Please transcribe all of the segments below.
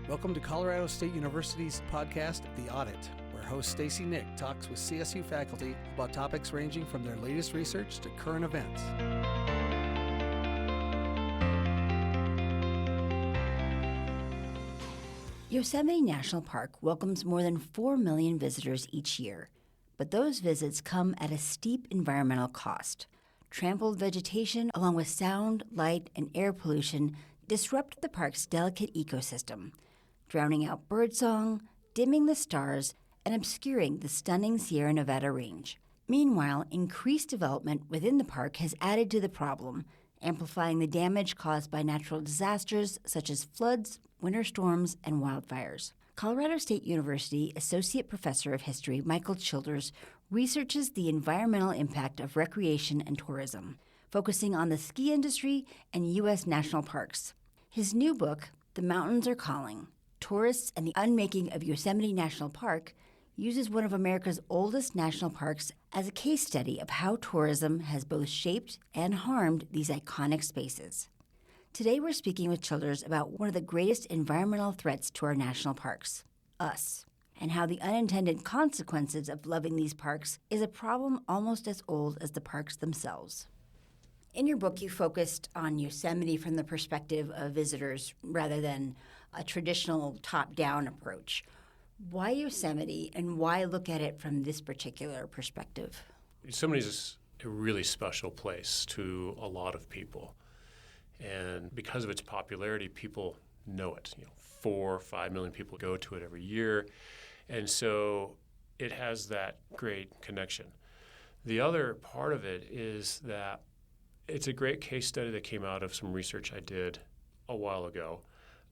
Welcome to Colorado State University's podcast, The Audit, where host Stacy Nick talks with CSU faculty about topics ranging from their latest research to current events. Yosemite National Park welcomes more than 4 million visitors each year, but those visits come at a steep environmental cost. Trampled vegetation, along with sound, light, and air pollution, disrupt the park's delicate ecosystem, drowning out birdsong, dimming the stars, and obscuring the stunning Sierra Nevada range. Meanwhile, increased development within the park has added to the problem, amplifying the damage caused by natural disasters such as floods, winter storms, and wildfires. Colorado State University Associate Professor of History Michael Childers researches the environmental impact of recreation and tourism, focusing on the ski industry and U.S. national parks. His new book, The Mountains Are Calling: Tourists and the Unmaking of Yosemite National Park, uses one of America's oldest national parks as a case study of how tourism has both shaped and harmed these iconic spaces. Today we're speaking with Childers about one of the greatest environmental threats to our national parks, us, and how the unintended consequences of loving these parks is a problem almost as old as the parks themselves. In your book, you focused on Yosemite from the perspective of visitors rather than a traditional top-down approach. Why Yosemite, and why look at it from this particular perspective? Yosemite is a really special place to a lot of people. And because of its popularity, people know it. 4 or 5 million people go to it every year. And so it has that great connection. The other part of it is that it's a great case study that came out of some research I did a while ago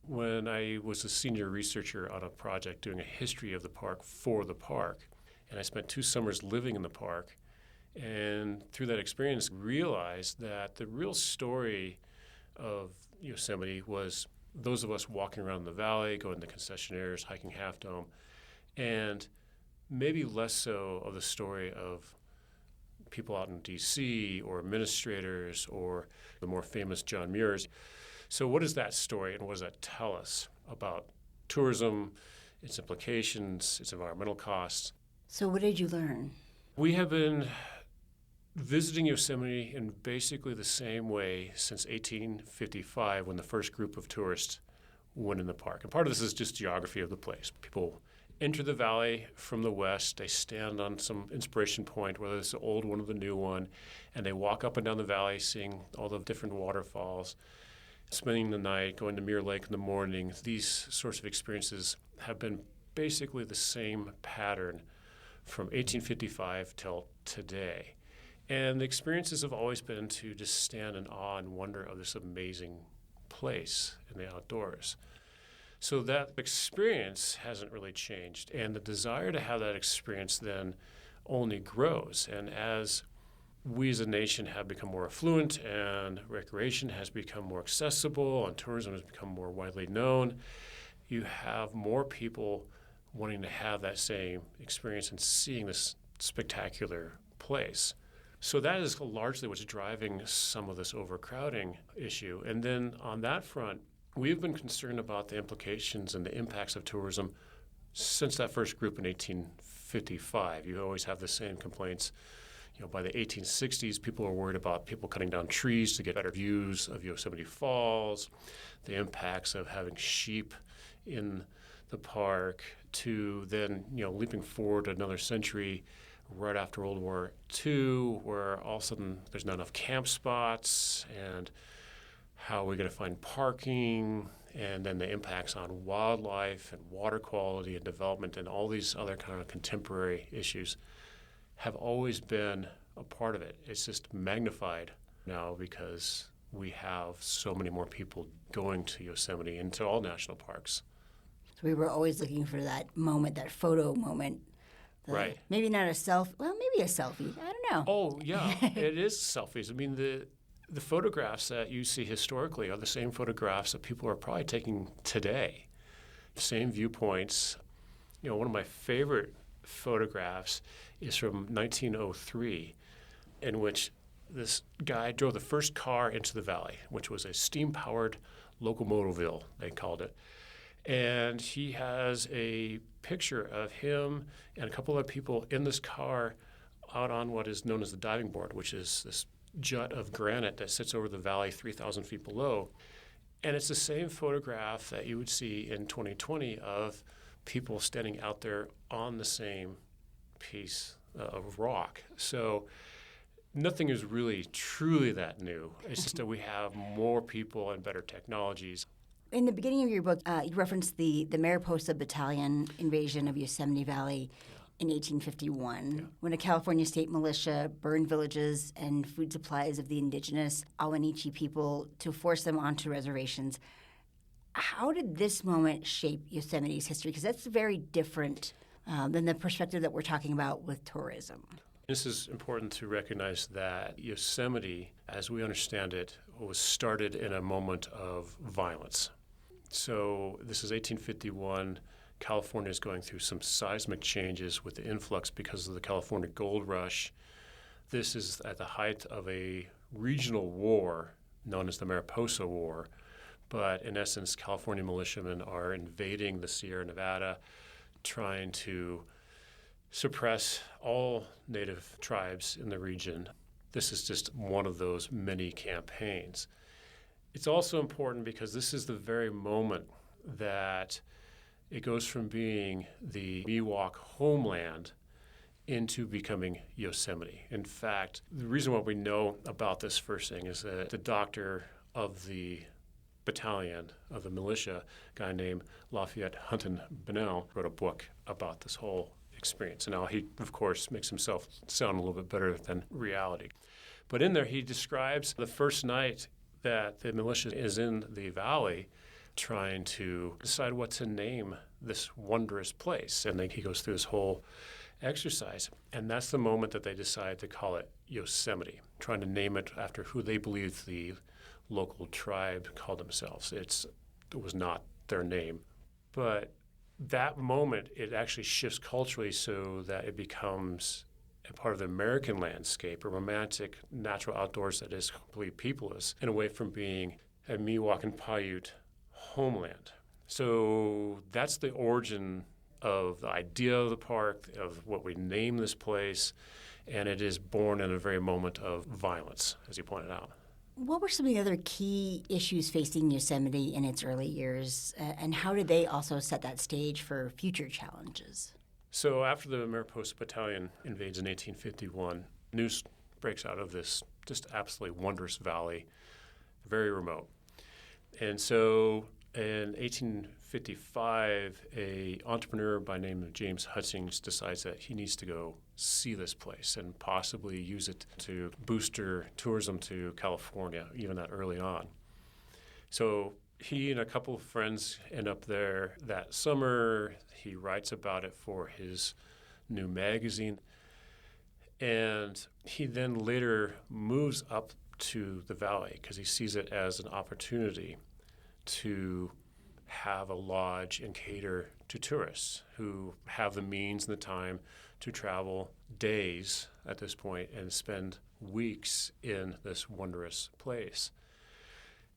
when I was a senior researcher on a project doing a history of the park for the park. And I spent 2 summers living in the park. And through that experience, realized that the real story of Yosemite was those of us walking around the valley, going to concessionaires, hiking Half Dome, and maybe less so of the story of people out in D.C. or administrators or the more famous John Muirs. So what is that story, and what does that tell us about tourism, its implications, its environmental costs? So what did you learn? We have been visiting Yosemite in basically the same way since 1855 when the first group of tourists went in the park. And part of this is just geography of the place. People enter the valley from the west. They stand on some inspiration point, whether it's the old one or the new one, and they walk up and down the valley seeing all the different waterfalls, spending the night, going to Mirror Lake in the morning. These sorts of experiences have been basically the same pattern from 1855 till today. And the experiences have always been to just stand in awe and wonder of this amazing place in the outdoors. So that experience hasn't really changed. And the desire to have that experience then only grows. And as we as a nation have become more affluent and recreation has become more accessible and tourism has become more widely known, you have more people wanting to have that same experience and seeing this spectacular place. So that is largely what's driving some of this overcrowding issue. And then on that front, we've been concerned about the implications and the impacts of tourism since that first group in 1855. You always have the same complaints. By the 1860s, people were worried about people cutting down trees to get better views of Yosemite Falls, the impacts of having sheep in the park, to then, leaping forward another century right after World War II, where all of a sudden there's not enough camp spots, and how are we going to find parking, and then the impacts on wildlife and water quality and development and all these other kind of contemporary issues have always been a part of it. It's just magnified now because we have so many more people going to Yosemite and to all national parks. So we were always looking for that moment, that photo moment. Right. Maybe not a selfie. Well, maybe a selfie. I don't know. Oh, yeah. It is selfies. I mean, the photographs that you see historically are the same photographs that people are probably taking today. Same viewpoints. One of my favorite photographs is from 1903, in which this guy drove the first car into the valley, which was a steam-powered locomotiville, they called it. And he has a picture of him and a couple of people in this car out on what is known as the diving board, which is this jut of granite that sits over the valley 3,000 feet below. And it's the same photograph that you would see in 2020 of people standing out there on the same piece of rock. So nothing is really truly that new. It's just that we have more people and better technologies. In the beginning of your book, you referenced the Mariposa Battalion invasion of Yosemite Valley in 1851, when a California state militia burned villages and food supplies of the indigenous Awanichi people to force them onto reservations. How did this moment shape Yosemite's history? Because that's very different than the perspective that we're talking about with tourism. This is important to recognize that Yosemite, as we understand it, was started in a moment of violence. So this is 1851. California is going through some seismic changes with the influx because of the California gold rush. This is at the height of a regional war known as the Mariposa War. But in essence, California militiamen are invading the Sierra Nevada, trying to suppress all native tribes in the region. This is just one of those many campaigns. It's also important because this is the very moment that it goes from being the Miwok homeland into becoming Yosemite. In fact, the reason why we know about this first thing is that the doctor of the battalion of the militia, a guy named Lafayette Hunton Bonnell, wrote a book about this whole experience. And now he, of course, makes himself sound a little bit better than reality. But in there, he describes the first night that the militia is in the valley trying to decide what to name this wondrous place. And then he goes through this whole exercise. And that's the moment that they decide to call it Yosemite, trying to name it after who they believe the local tribe called themselves. It was not their name. But that moment, it actually shifts culturally so that it becomes a part of the American landscape, a romantic natural outdoors that is completely peopleless, and away from being a Miwok and Paiute homeland. So that's the origin of the idea of the park, of what we name this place, and it is born in a very moment of violence, as you pointed out. What were some of the other key issues facing Yosemite in its early years, and how did they also set that stage for future challenges? So after the Mariposa Battalion invades in 1851, news breaks out of this just absolutely wondrous valley, very remote. And so in 1855, an entrepreneur by the name of James Hutchings decides that he needs to go see this place and possibly use it to boost tourism to California, even that early on. So he and a couple of friends end up there that summer. He writes about it for his new magazine. And he then later moves up to the valley because he sees it as an opportunity to have a lodge and cater to tourists who have the means and the time to travel days at this point and spend weeks in this wondrous place.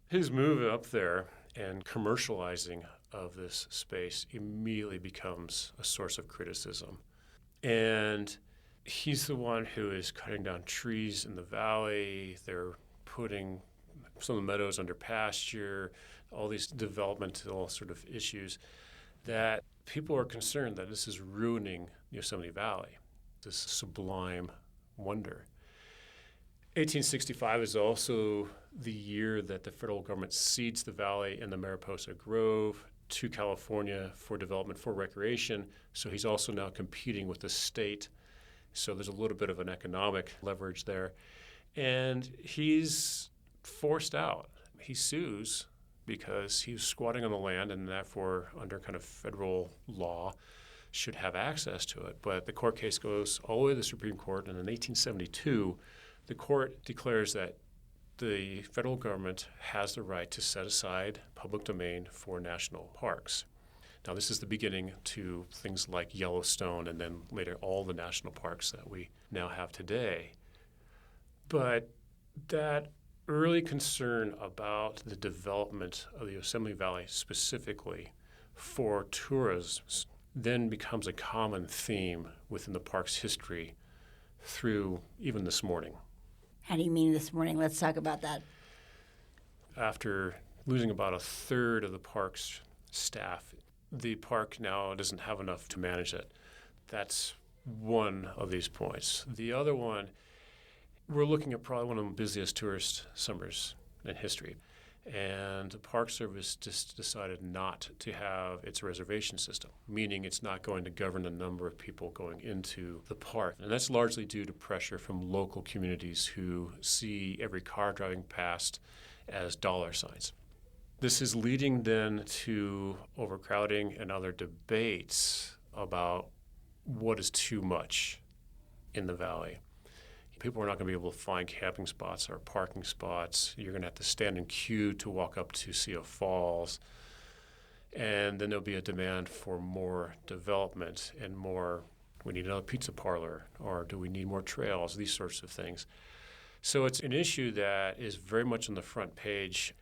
His move up there and commercializing of this space immediately becomes a source of criticism. And he's the one who is cutting down trees in the valley. They're putting some of the meadows under pasture, all these developmental sort of issues that people are concerned that this is ruining Yosemite Valley, this sublime wonder. 1865 is also the year that the federal government cedes the valley and the Mariposa Grove to California for development for recreation. So he's also now competing with the state. So there's a little bit of an economic leverage there. And he's forced out. He sues because he was squatting on the land and therefore under kind of federal law should have access to it. But the court case goes all the way to the Supreme Court, and in 1872, the court declares that the federal government has the right to set aside public domain for national parks. Now, this is the beginning to things like Yellowstone and then later all the national parks that we now have today. But that early concern about the development of the Yosemite Valley specifically for tourists then becomes a common theme within the park's history through even this morning. How do you mean this morning? Let's talk about that. After losing about a third of the park's staff, the park now doesn't have enough to manage it. That's one of these points. The other one, we're looking at probably one of the busiest tourist summers in history. And the Park Service just decided not to have its reservation system, meaning it's not going to govern the number of people going into the park. And that's largely due to pressure from local communities who see every car driving past as dollar signs. This is leading then to overcrowding and other debates about what is too much in the valley. People are not going to be able to find camping spots or parking spots. You're going to have to stand in queue to walk up to see a falls. And then there'll be a demand for more development and more, we need another pizza parlor, or do we need more trails, these sorts of things. So it's an issue that is very much on the front page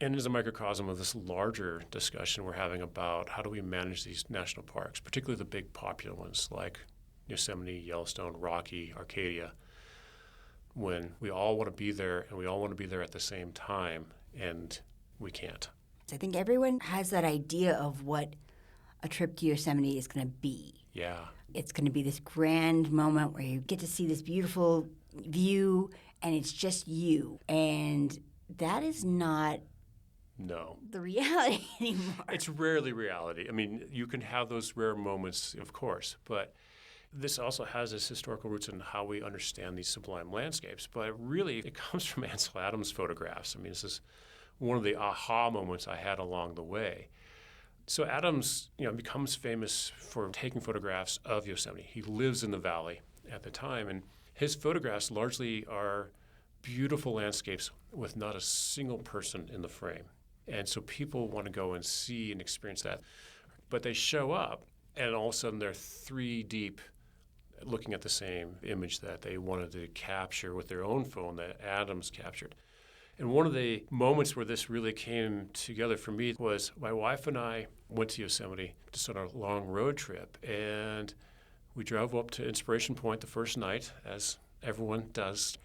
and is a microcosm of this larger discussion we're having about how do we manage these national parks, particularly the big popular ones like Yosemite, Yellowstone, Rocky, Arcadia, when we all want to be there and we all want to be there at the same time, and we can't. I think everyone has that idea of what a trip to Yosemite is going to be. Yeah. It's going to be this grand moment where you get to see this beautiful view, and it's just you. And that is not the reality anymore. It's rarely reality. I mean, you can have those rare moments, of course, but this also has its historical roots in how we understand these sublime landscapes. But really, it comes from Ansel Adams' photographs. I mean, this is one of the aha moments I had along the way. So Adams, becomes famous for taking photographs of Yosemite. He lives in the valley at the time, and his photographs largely are beautiful landscapes with not a single person in the frame. And so people want to go and see and experience that. But they show up, and all of a sudden they're three deep looking at the same image that they wanted to capture with their own phone that Adams captured. And one of the moments where this really came together for me was my wife and I went to Yosemite just on a long road trip, and we drove up to Inspiration Point the first night, as everyone does,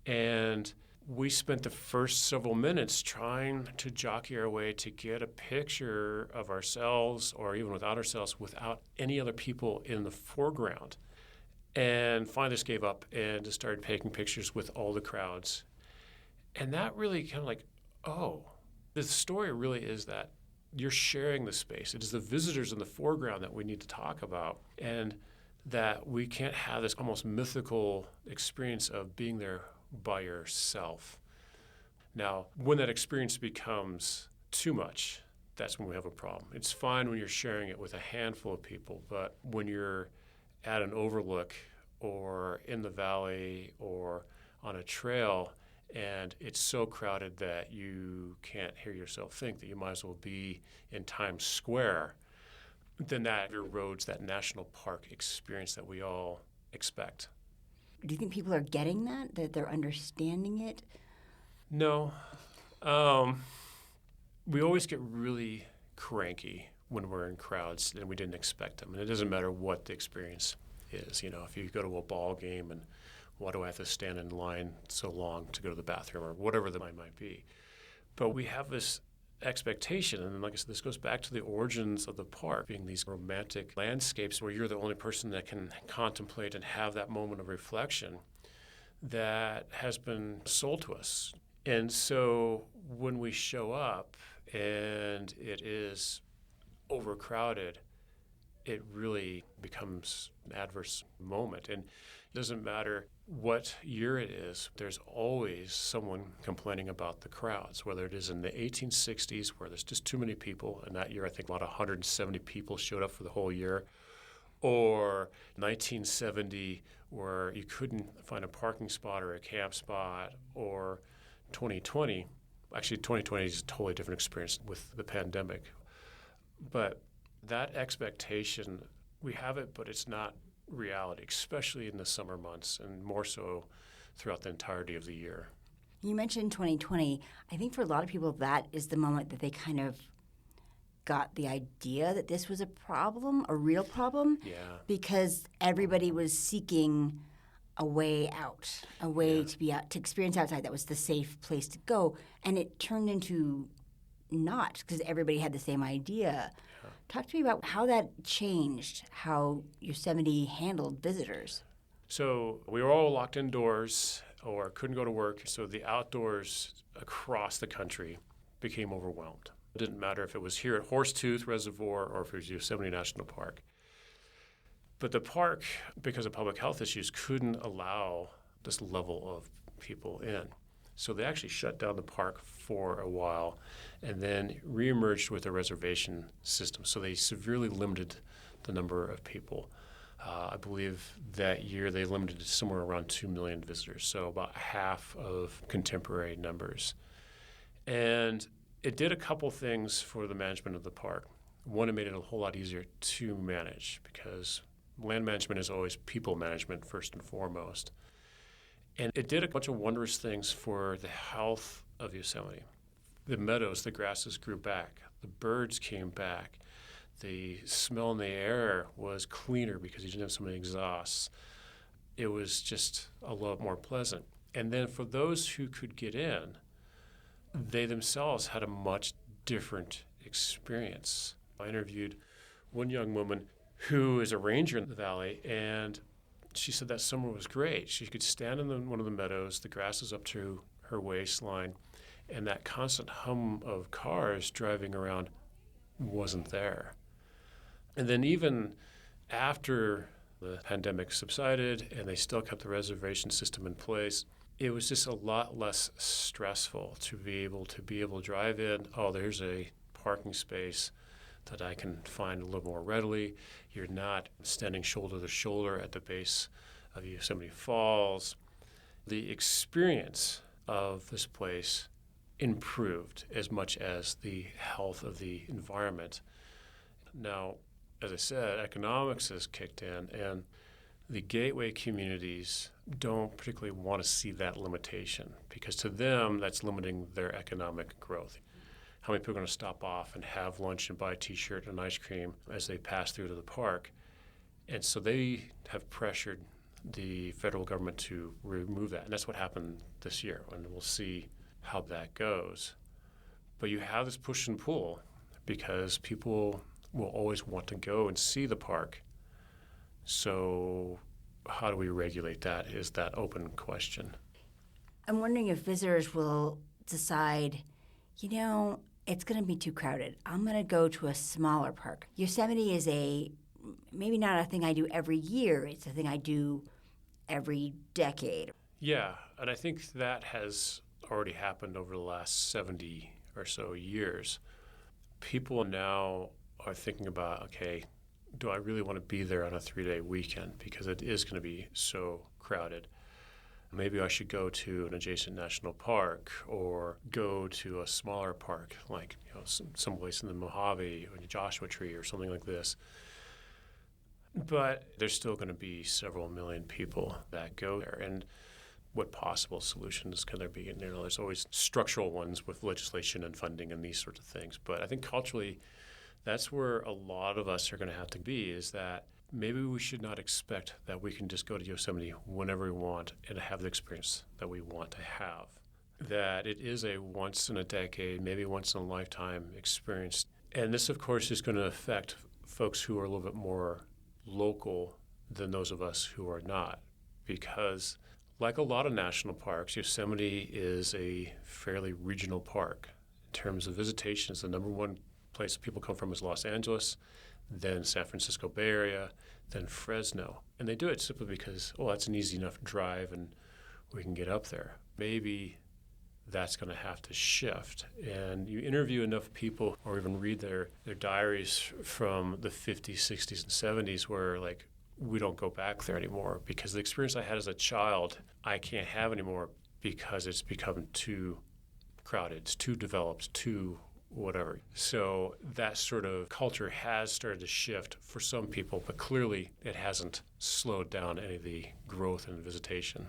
and we spent the first several minutes trying to jockey our way to get a picture of ourselves, or even without ourselves, without any other people in the foreground. And finally just gave up and just started taking pictures with all the crowds. And that really kind of like, the story really is that you're sharing the space. It is the visitors in the foreground that we need to talk about, and that we can't have this almost mythical experience of being there by yourself. Now, when that experience becomes too much, that's when we have a problem. It's fine when you're sharing it with a handful of people, but when you're at an overlook or in the valley or on a trail and it's so crowded that you can't hear yourself think, that you might as well be in Times Square, then that erodes that national park experience that we all expect. Do you think people are getting that they're understanding it? No. We always get really cranky when we're in crowds and we didn't expect them. And it doesn't matter what the experience is. If you go to a ball game and why do I have to stand in line so long to go to the bathroom or whatever the might be. But we have this expectation, and like I said, this goes back to the origins of the park being these romantic landscapes where you're the only person that can contemplate and have that moment of reflection that has been sold to us. And so when we show up and it is overcrowded, it really becomes an adverse moment. And it doesn't matter what year it is, there's always someone complaining about the crowds, whether it is in the 1860s where there's just too many people, and that year I think about 170 people showed up for the whole year, or 1970 where you couldn't find a parking spot or a camp spot, or 2020. Actually, 2020 is a totally different experience with the pandemic. But that expectation, we have it, but it's not reality, especially in the summer months and more so throughout the entirety of the year. You mentioned 2020. I think for a lot of people that is the moment that they kind of got the idea that this was a problem, a real problem, Yeah. because everybody was seeking a way out, a way to be out, to experience outside that was the safe place to go. And it turned into not, because everybody had the same idea. Yeah. Talk to me about how that changed how Yosemite handled visitors. So we were all locked indoors or couldn't go to work, so the outdoors across the country became overwhelmed. It didn't matter if it was here at Horsetooth Reservoir or if it was Yosemite National Park. But the park, because of public health issues, couldn't allow this level of people in. So they actually shut down the park for a while and then reemerged with a reservation system. So they severely limited the number of people. I believe that year they limited it somewhere around 2 million visitors, so about half of contemporary numbers. And it did a couple things for the management of the park. One, it made it a whole lot easier to manage because land management is always people management first and foremost. And it did a bunch of wondrous things for the health of Yosemite. The meadows, the grasses grew back. The birds came back. The smell in the air was cleaner because you didn't have so many exhausts. It was just a lot more pleasant. And then for those who could get in, they themselves had a much different experience. I interviewed one young woman who is a ranger in the valley, and she said that summer was great. She could stand in one of the meadows, the grass is up to her waistline, and that constant hum of cars driving around wasn't there. And then even after the pandemic subsided and they still kept the reservation system in place, it was just a lot less stressful to be able to drive in. Oh, there's a parking space that I can find a little more readily. You're not standing shoulder to shoulder at the base of Yosemite Falls. The experience of this place improved as much as the health of the environment. Now, as I said, economics has kicked in, and the gateway communities don't particularly want to see that limitation because to them, that's limiting their economic growth. How many people are going to stop off and have lunch and buy a T-shirt and ice cream as they pass through to the park? And so they have pressured the federal government to remove that. And that's what happened this year, and we'll see how that goes. But you have this push and pull because people will always want to go and see the park. So how do we regulate that is that open question. I'm wondering if visitors will decide, it's going to be too crowded. I'm going to go to a smaller park. Yosemite is maybe not a thing I do every year. It's a thing I do every decade. Yeah, and I think that has already happened over the last 70 or so years. People now are thinking about, okay, do I really want to be there on a 3-day weekend because it is going to be so crowded? Maybe I should go to an adjacent national park or go to a smaller park like someplace in the Mojave or the Joshua Tree or something like this. But there's still going to be several million people that go there. And what possible solutions can there be? There's always structural ones with legislation and funding and these sorts of things. But I think culturally, that's where a lot of us are going to have to be, is that maybe we should not expect that we can just go to Yosemite whenever we want and have the experience that we want to have. That it is a once-in-a-decade, maybe once-in-a-lifetime experience. And this, of course, is going to affect folks who are a little bit more local than those of us who are not. Because like a lot of national parks, Yosemite is a fairly regional park. In terms of visitations, the number one place people come from is Los Angeles, then San Francisco Bay Area, then Fresno. And they do it simply because, that's an easy enough drive and we can get up there. Maybe that's going to have to shift. And you interview enough people or even read their diaries from the 50s, 60s, and 70s where we don't go back there anymore because the experience I had as a child, I can't have anymore because it's become too crowded, it's too developed, too whatever. So that sort of culture has started to shift for some people, but clearly it hasn't slowed down any of the growth and visitation.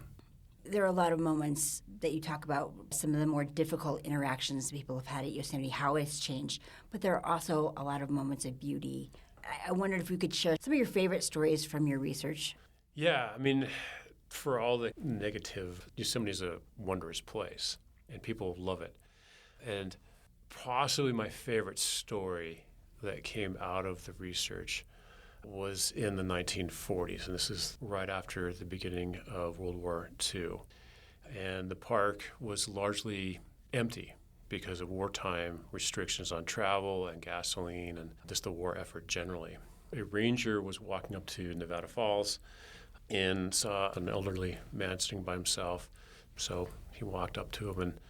There are a lot of moments that you talk about, some of the more difficult interactions people have had at Yosemite, how it's changed, but there are also a lot of moments of beauty. I wondered if you could share some of your favorite stories from your research. Yeah, I mean, for all the negative, Yosemite is a wondrous place, and people love it. And possibly my favorite story that came out of the research was in the 1940s, and this is right after the beginning of World War II. And the park was largely empty because of wartime restrictions on travel and gasoline and just the war effort generally. A ranger was walking up to Nevada Falls and saw an elderly man sitting by himself. So he walked up to him and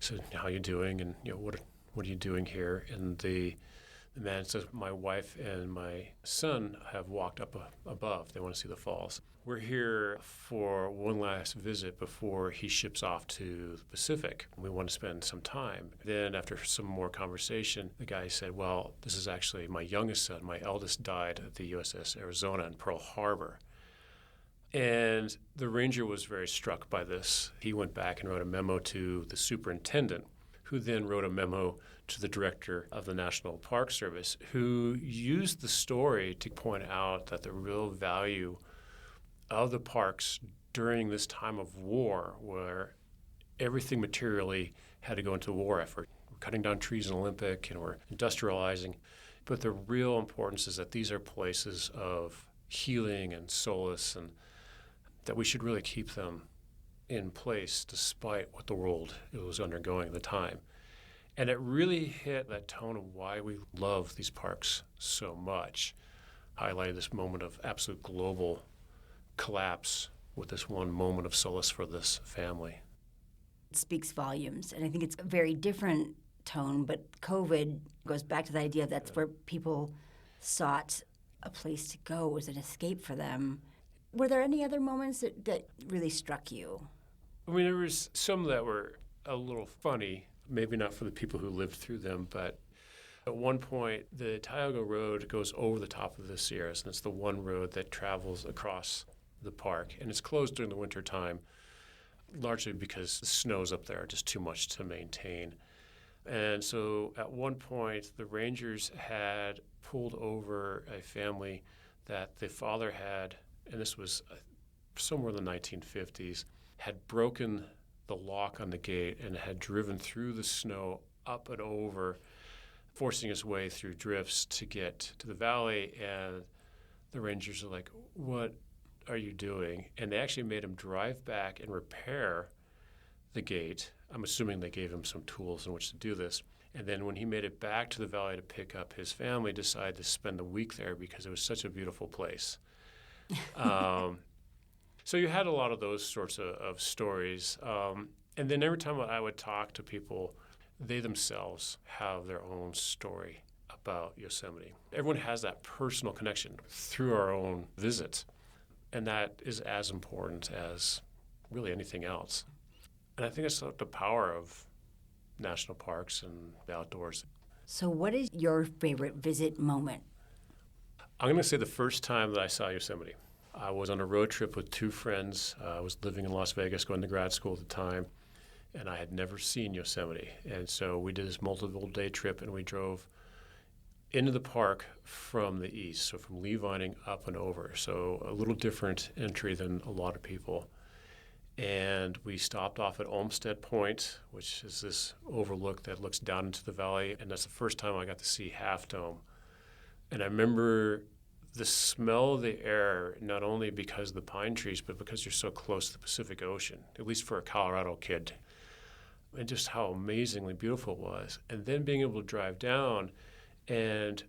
said, "How you doing? And what are you doing here?" And the man says, "My wife and my son have walked up above. They want to see the falls. We're here for one last visit before he ships off to the Pacific. We want to spend some time." Then after some more conversation, the guy said, "Well, this is actually my youngest son. My eldest died at the USS Arizona in Pearl Harbor." And the ranger was very struck by this. He went back and wrote a memo to the superintendent, who then wrote a memo to the director of the National Park Service, who used the story to point out that the real value of the parks during this time of war, where everything materially had to go into a war effort. We're cutting down trees in Olympic and we're industrializing. But the real importance is that these are places of healing and solace, and that we should really keep them in place despite what the world was undergoing at the time. And it really hit that tone of why we love these parks so much, highlighted this moment of absolute global collapse with this one moment of solace for this family. It speaks volumes, and I think it's a very different tone, but COVID goes back to the idea that's where people sought a place to go, was an escape for them. Were there any other moments that really struck you? I mean, there was some that were a little funny, maybe not for the people who lived through them, but at one point, the Tioga Road goes over the top of the Sierras, and it's the one road that travels across the park, and it's closed during the winter time, largely because the snows up there are just too much to maintain. And so at one point, the rangers had pulled over a family that the father had, and this was somewhere in the 1950s, had broken the lock on the gate and had driven through the snow up and over, forcing his way through drifts to get to the valley. And the rangers are like, "What are you doing?" And they actually made him drive back and repair the gate. I'm assuming they gave him some tools in which to do this. And then when he made it back to the valley to pick up his family, decided to spend the week there because it was such a beautiful place. So you had a lot of those sorts of stories. And then every time I would talk to people, they themselves have their own story about Yosemite. Everyone has that personal connection through our own visits. And that is as important as really anything else. And I think it's the power of national parks and the outdoors. So what is your favorite visit moment? I'm going to say the first time that I saw Yosemite. I was on a road trip with two friends. I was living in Las Vegas, going to grad school at the time, and I had never seen Yosemite. And so we did this multiple-day trip, and we drove into the park from the east, so from Lee Vining up and over. So a little different entry than a lot of people. And we stopped off at Olmsted Point, which is this overlook that looks down into the valley, and that's the first time I got to see Half Dome. And I remember the smell of the air, not only because of the pine trees, but because you're so close to the Pacific Ocean, at least for a Colorado kid, and just how amazingly beautiful it was. And then being able to drive down, and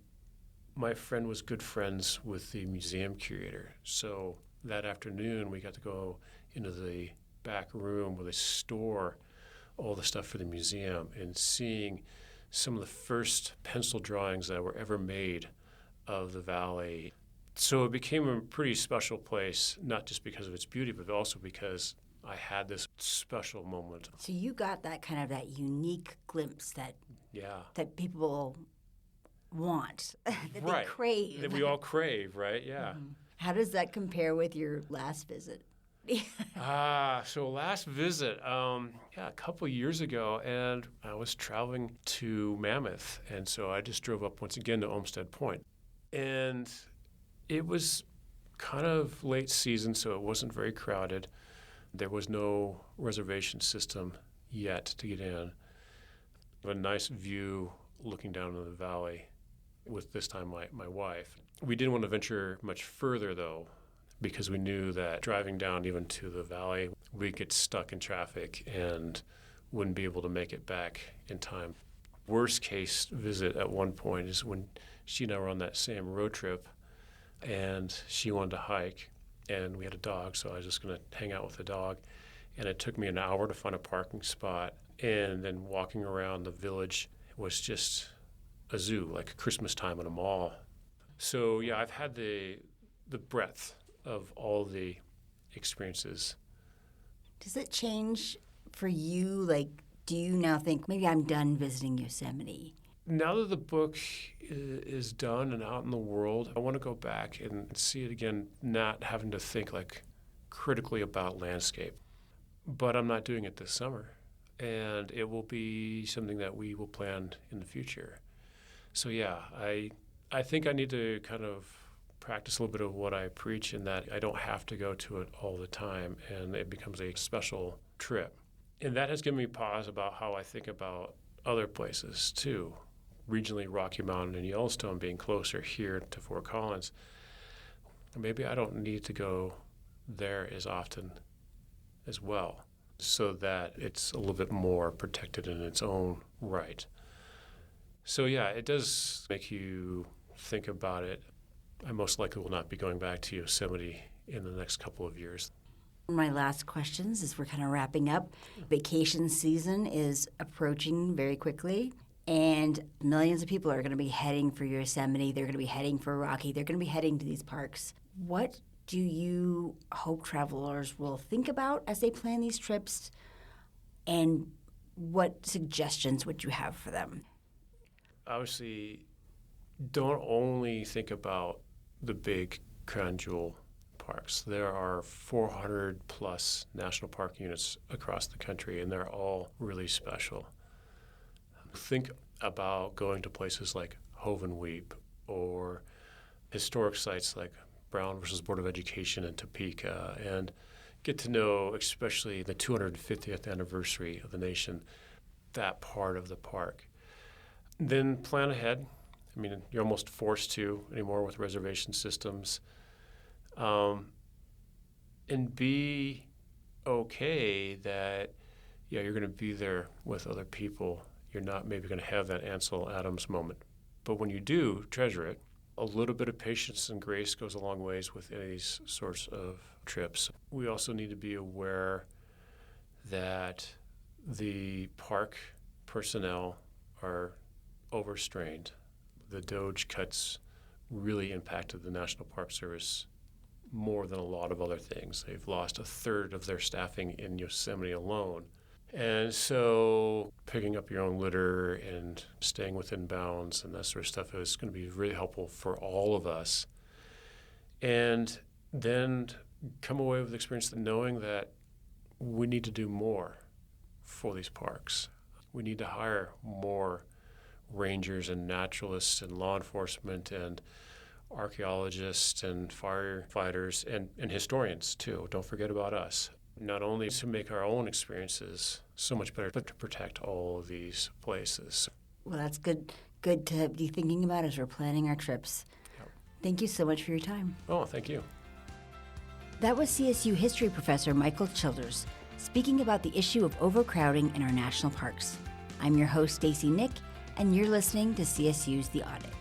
my friend was good friends with the museum curator. So that afternoon, we got to go into the back room where they store all the stuff for the museum and seeing some of the first pencil drawings that were ever made of the valley. So it became a pretty special place, not just because of its beauty, but also because I had this special moment. So you got that kind of that unique glimpse that people want, that they crave. That we all crave, right? Yeah. Mm-hmm. How does that compare with your last visit? So last visit, a couple years ago, and I was traveling to Mammoth, and so I just drove up once again to Olmsted Point. And it was kind of late season, so it wasn't very crowded. There was no reservation system yet to get in. A nice view looking down into the valley with this time my wife. We didn't want to venture much further, though, because we knew that driving down even to the valley, we'd get stuck in traffic and wouldn't be able to make it back in time. Worst case visit at one point is when she and I were on that same road trip, and she wanted to hike, and we had a dog, so I was just going to hang out with the dog. And it took me an hour to find a parking spot, and then walking around the village was just a zoo, like Christmas time in a mall. So yeah, I've had the breadth of all the experiences. Does it change for you? Like, do you now think, maybe I'm done visiting Yosemite? Now that the book is done and out in the world, I want to go back and see it again, not having to think like critically about landscape. But I'm not doing it this summer, and it will be something that we will plan in the future. So yeah, I think I need to kind of practice a little bit of what I preach, in that I don't have to go to it all the time, and it becomes a special trip. And that has given me pause about how I think about other places too. Regionally, Rocky Mountain and Yellowstone being closer here to Fort Collins. Maybe I don't need to go there as often as well, so that it's a little bit more protected in its own right. So yeah, it does make you think about it. I most likely will not be going back to Yosemite in the next couple of years. My last questions, as we're kind of wrapping up. Vacation season is approaching very quickly, and millions of people are going to be heading for Yosemite. They're going to be heading for Rocky. They're going to be heading to these parks. What do you hope travelers will think about as they plan these trips, and what suggestions would you have for them? Obviously, don't only think about the big crown jewel parks. There are 400 plus national park units across the country, and they're all really special. Think about going to places like Hovenweep, or historic sites like Brown versus Board of Education in Topeka, and get to know, especially the 250th anniversary of the nation, that part of the park. Then plan ahead. I mean, you're almost forced to anymore with reservation systems. And be okay that, yeah, you're going to be there with other people. You're not maybe going to have that Ansel Adams moment. But when you do, treasure it. A little bit of patience and grace goes a long ways with any of these sorts of trips. We also need to be aware that the park personnel are overstrained. The DOJ cuts really impacted the National Park Service more than a lot of other things. They've lost a third of their staffing in Yosemite alone. And so picking up your own litter and staying within bounds and that sort of stuff is going to be really helpful for all of us. And then come away with the experience of knowing that we need to do more for these parks. We need to hire more rangers and naturalists and law enforcement and archaeologists and firefighters and historians too. Don't forget about us. Not only to make our own experiences so much better, but to protect all of these places. Well, that's good to be thinking about as we're planning our trips. Yep. Thank you so much for your time. Oh, thank you. That was CSU history professor Michael Childers speaking about the issue of overcrowding in our national parks. I'm your host, Stacy Nick, and you're listening to CSU's The Audit.